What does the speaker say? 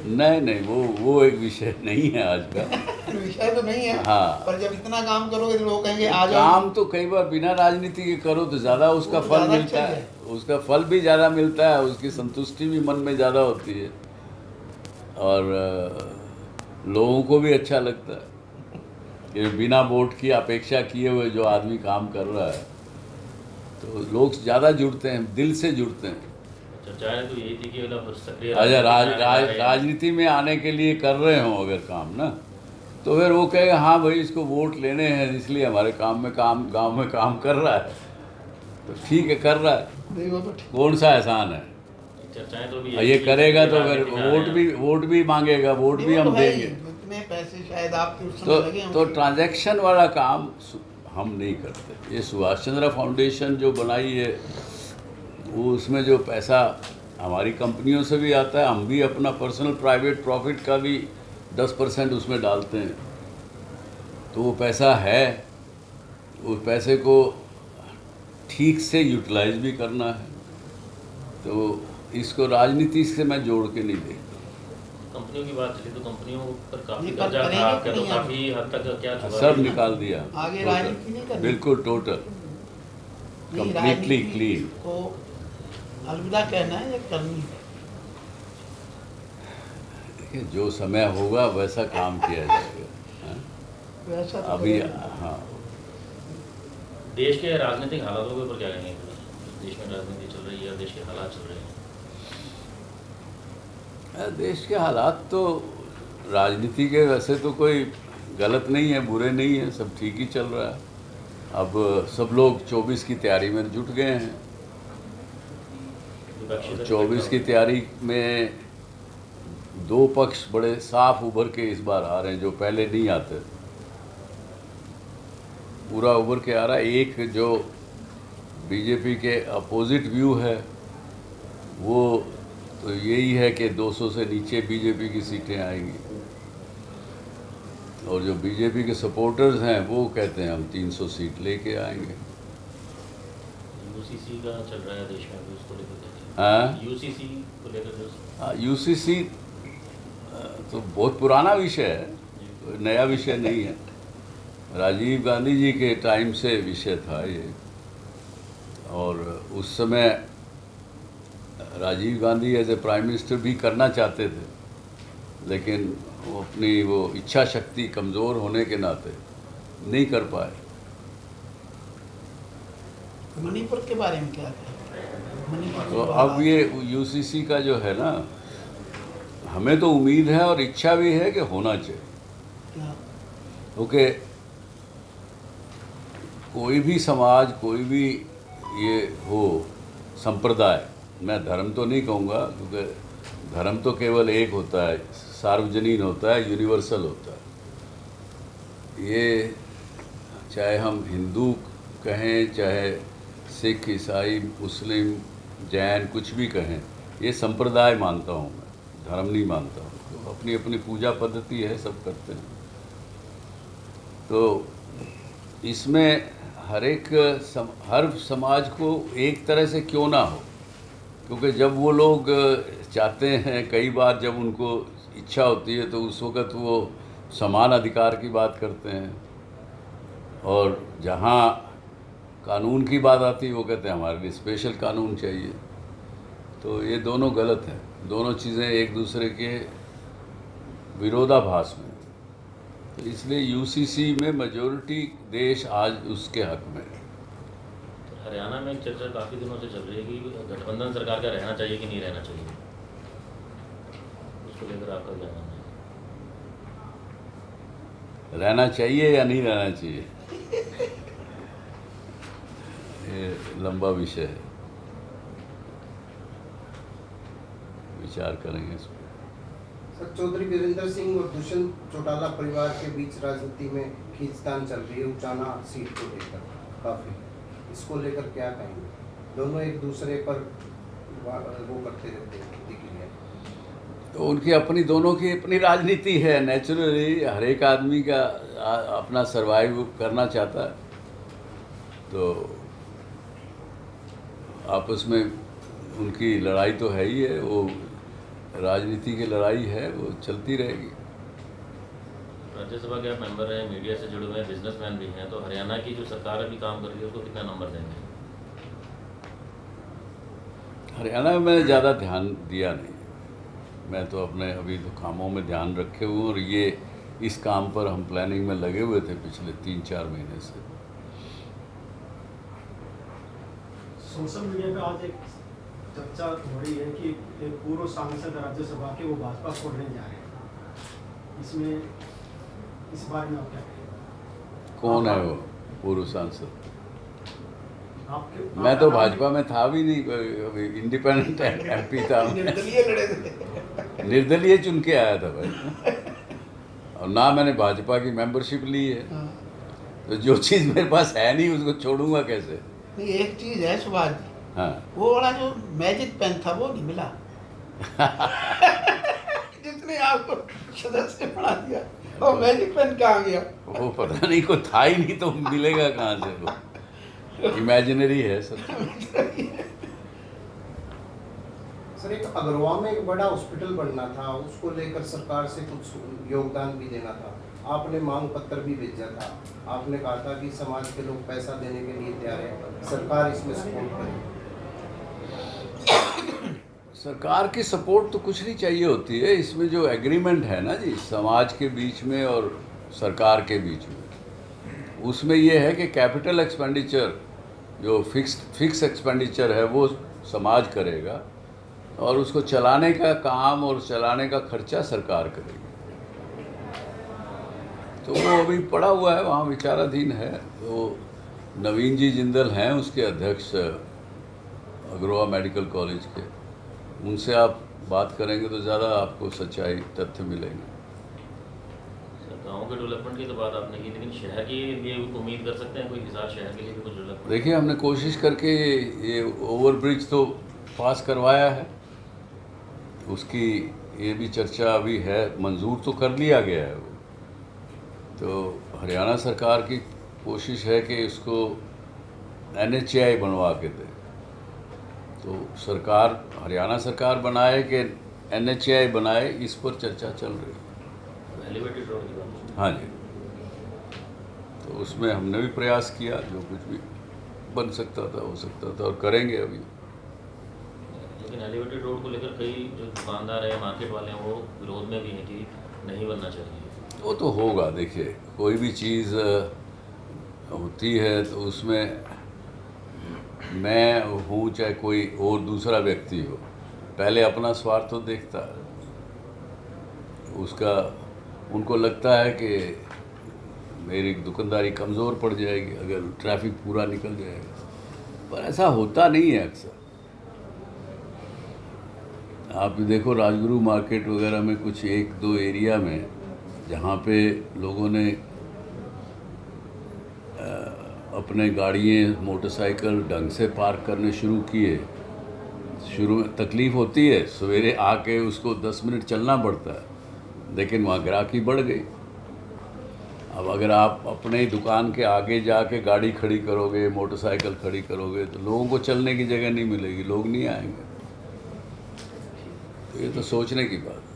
नहीं नहीं, वो एक विषय नहीं है आज का। विषय तो नहीं है। हाँ। पर जब इतना काम करोगे तो लोग कहेंगे आ जाओ। काम तो कई बार बिना राजनीति के करो तो ज़्यादा उसका वो फल ज़्यादा मिलता अच्छा है, उसका फल भी ज़्यादा मिलता है, उसकी संतुष्टि भी मन में ज़्यादा होती है, और लोगों को भी अच्छा लगता है कि बिना वोट की अपेक्षा किए हुए जो आदमी काम कर रहा है, तो लोग ज़्यादा जुड़ते हैं, दिल से जुड़ते हैं। चर्चाएं तो यही थी कि मतलब सक्रिय अच्छा, राजनीति राजनीति में आने के लिए कर रहे हो अगर काम ना, तो फिर वो कहेगा हाँ भाई इसको वोट लेने हैं इसलिए हमारे गांव में काम कर रहा है, तो ठीक है कर रहा है, नहीं, वो तो ठीक। कौन सा एहसान है। चर्चाएं तो भी और ये थी करेगा कि तो फिर राजनीति में आ रहे हैं। वोट भी मांगेगा, वोट नहीं, भी वो तो हम है ही। देंगे। इतने पैसे शायद आपके उस तो समय लगे तो होंगे। ट्रांजैक्शन वाला काम हम नहीं करते। ये सुभाष चंद्र फाउंडेशन जो बनाई है, वो उसमें जो पैसा हमारी कंपनियों से भी आता है, हम भी अपना पर्सनल प्राइवेट प्रॉफिट का भी 10% उसमें डालते हैं, तो वो पैसा है, उस पैसे को ठीक से यूटिलाइज भी करना है, तो इसको राजनीति से मैं जोड़ के नहीं देखता। कंपनियों की बात चली तो कंपनियों पर काफी ये कर्जा करेंगे था कि आपका, तो नहीं काफी हद तक क्या चुका सब है? निकाल दिया, आगे टोटल, राजनीति नहीं करनी। बिल्कुल टोटल, नहीं, कंप्लीटली राजनीति क्लीन। को अलविदा कहना है या करनी है? देखिए जो समय होगा वैसा काम किया जाएगा, हाँ? वैसा तो अभी करेंगे। हाँ, देश के राजनीतिक हालातों के ऊपर क्या कहेंगे? देश में राजनीति चल रही है, देश के हालात चल रहे हैं। देश के हालात तो राजनीति के वैसे तो कोई गलत नहीं है, बुरे नहीं है, सब ठीक ही चल रहा है। अब सब लोग 24 की तैयारी में जुट गए हैं। विपक्षी दल 24 की तैयारी में दो पक्ष बड़े साफ उभर के इस बार आ रहे हैं, जो पहले नहीं आते, पूरा उभर के आ रहा है। एक जो बीजेपी के अपोजिट व्यू है वो तो यही है कि 200 से नीचे बीजेपी की सीटें आएंगी, और जो बीजेपी के सपोर्टर्स हैं वो कहते हैं हम 300 सीट लेके आएंगे। यूसीसी का चल रहा है देश में अभी, उसको लेकर हाँ, यूसीसी को लेकर जो यूसीसी तो बहुत पुराना विषय है, कोई नया विषय नहीं है। राजीव गांधी जी के टाइम से विषय था ये, और उस समय Rajiv Gandhi as a prime minister भी करना चाहते थे, लेकिन वो अपनी वो इच्छा शक्ति कमज़ोर होने के नाते नहीं कर पाए। मणिपुर के बारे में क्या कहें? मणिपुर तो के अब हालात। ये यूसीसी का जो है ना, हमें तो उम्मीद है और इच्छा भी है कि होना चाहिए, क्या? क्योंकि कोई भी समाज, कोई भी ये हो संप्रदाय, मैं धर्म तो नहीं कहूँगा क्योंकि धर्म तो केवल एक होता है, सार्वजनीन होता है, यूनिवर्सल होता है। ये चाहे हम हिंदू कहें, चाहे सिख, ईसाई, मुस्लिम, जैन, कुछ भी कहें, ये संप्रदाय मानता हूँ मैं, धर्म नहीं मानता हूँ। तो अपनी अपनी पूजा पद्धति है, सब करते हैं। तो इसमें हर समाज को एक तरह से क्यों ना हो, क्योंकि जब वो लोग चाहते हैं, कई बार जब उनको इच्छा होती है तो उस वक़्त वो समान अधिकार की बात करते हैं, और जहाँ कानून की बात आती है वो कहते हैं हमारे लिए स्पेशल कानून चाहिए। तो ये दोनों गलत हैं, दोनों चीज़ें एक दूसरे के विरोधाभास में। तो इसलिए यूसीसी में मेजॉरिटी देश आज उसके हक में है। हरियाणा में एक चर्चा काफी दिनों से चल रही है कि गठबंधन सरकार का रहना चाहिए कि नहीं रहना चाहिए, उसको लेकर आपका क्या मानना है? रहना चाहिए या नहीं रहना चाहिए, ये लंबा विषय है, विचार करेंगे इस पर। सर, चौधरी वीरेंद्र सिंह और दुष्यंत चौटाला परिवार के बीच राजनीति में खींचतान चल रही है उचाना सीट को लेकर काफी, इसको लेकर क्या कहेंगे? दोनों एक दूसरे पर वो करते रहते हैं प्रतिक्रिया। तो उनकी अपनी, दोनों की अपनी राजनीति है, नेचुरली हर एक आदमी का अपना सरवाइव करना चाहता है, तो आपस में उनकी लड़ाई तो है ही है। वो राजनीति की लड़ाई है वो चलती रहेगी। राज्यसभा के आप मेंबर हैं, मीडिया से जुड़े हुए हैं, बिजनेसमैन भी हैं, तो हरियाणा की जो सरकार अभी काम कर रही है उसको कितना नंबर देंगे? हरियाणा में मैंने ज़्यादा ध्यान दिया नहीं, मैं तो अपने अभी तो कामों में ध्यान रखे हुए हूँ, और ये इस काम पर हम प्लानिंग में लगे हुए थे पिछले 3-4 महीने से। सोशल मीडिया पे आज एक चर्चा हो रही है कि एक पूर्व सांसद राज्यसभा के वो भाजपा छोड़ने जा रहे हैं, इसमें इस बारे में आप क्या कहेंगे? कौन है वो पूर्व सांसद? आपके मैं तो भाजपा में था भी नहीं, अभी इंडिपेंडेंट एमपी था, निर्दलीय लड़े थे। निर्दलीय चुन के आया था भाई, और ना मैंने भाजपा की मेंबरशिप ली है। हाँ। तो जो चीज़ मेरे पास है नहीं उसको छोड़ूंगा कैसे? नहीं, एक चीज है सुभाष जी, हाँ, वो वाला जो मैजिक पेन था वो नहीं मिला। जिसने आपको सदस्य बना दिया, वो मैजिक पेन कहाँ गया? वो पता नहीं, कोई था ही नहीं तो मिलेगा कहाँ से? वो इमेजिनरी है सब। सर, एक अगरवा में एक बड़ा हॉस्पिटल बनना था, उसको लेकर सरकार से कुछ योगदान भी देना था, आपने मांग पत्र भी भेजा था, आपने कहा था कि समाज के लोग पैसा देने के लिए तैयार है, सरकार इसमें सपोर्ट करे। सरकार की सपोर्ट तो कुछ नहीं चाहिए होती है, इसमें जो एग्रीमेंट है ना जी समाज के बीच में और सरकार के बीच में, उसमें ये है कि कैपिटल एक्सपेंडिचर जो फिक्स एक्सपेंडिचर है वो समाज करेगा, और उसको चलाने का काम और चलाने का खर्चा सरकार करेगी। तो वो अभी पड़ा हुआ है, वहाँ विचाराधीन है। तो नवीन जी जिंदल हैं उसके अध्यक्ष अग्रवा मेडिकल कॉलेज के, उनसे आप बात करेंगे तो ज़्यादा आपको सच्चाई तथ्य मिलेंगे। गाँव के डेवलपमेंट की तो बात आपने की, लेकिन शहर के लिए उम्मीद कर सकते हैं कोई हिसार शहर के लिए भी कुछ डेवलपमेंट? देखिए, हमने कोशिश करके ये ओवरब्रिज तो पास करवाया है, उसकी ये भी चर्चा अभी है, मंजूर तो कर लिया गया है वो। तो हरियाणा सरकार की कोशिश है कि इसको NHAI बनवा के दे। तो सरकार, हरियाणा सरकार बनाए कि NHAI बनाए, इस पर चर्चा चल रही है। एलिवेटेड रोड की बात? हाँ जी, तो उसमें हमने भी प्रयास किया, जो कुछ भी बन सकता था हो सकता था, और करेंगे अभी। लेकिन एलिवेटेड रोड को लेकर कई जो दुकानदार हैं, मार्केट वाले हैं, वो विरोध में भी हैं कि नहीं बनना चाहिए। वो तो होगा, देखिए कोई भी चीज़ होती है तो उसमें मैं हूँ चाहे कोई और दूसरा व्यक्ति हो, पहले अपना स्वार्थ तो देखता है। उसका उनको लगता है कि मेरी दुकानदारी कमज़ोर पड़ जाएगी अगर ट्रैफिक पूरा निकल जाएगा, पर ऐसा होता नहीं है अक्सर। आप देखो राजगुरु मार्केट वगैरह में कुछ 1-2 एरिया में जहाँ पे लोगों ने अपने गाड़ियाँ मोटरसाइकिल ढंग से पार्क करने शुरू किए, शुरू में तकलीफ़ होती है, सवेरे आके उसको 10 मिनट चलना पड़ता है, लेकिन वहाँ ग्राहकी बढ़ गई। अब अगर आप अपने ही दुकान के आगे जाके गाड़ी खड़ी करोगे, मोटरसाइकिल खड़ी करोगे, तो लोगों को चलने की जगह नहीं मिलेगी, लोग नहीं आएंगे। तो ये तो सोचने की बात है।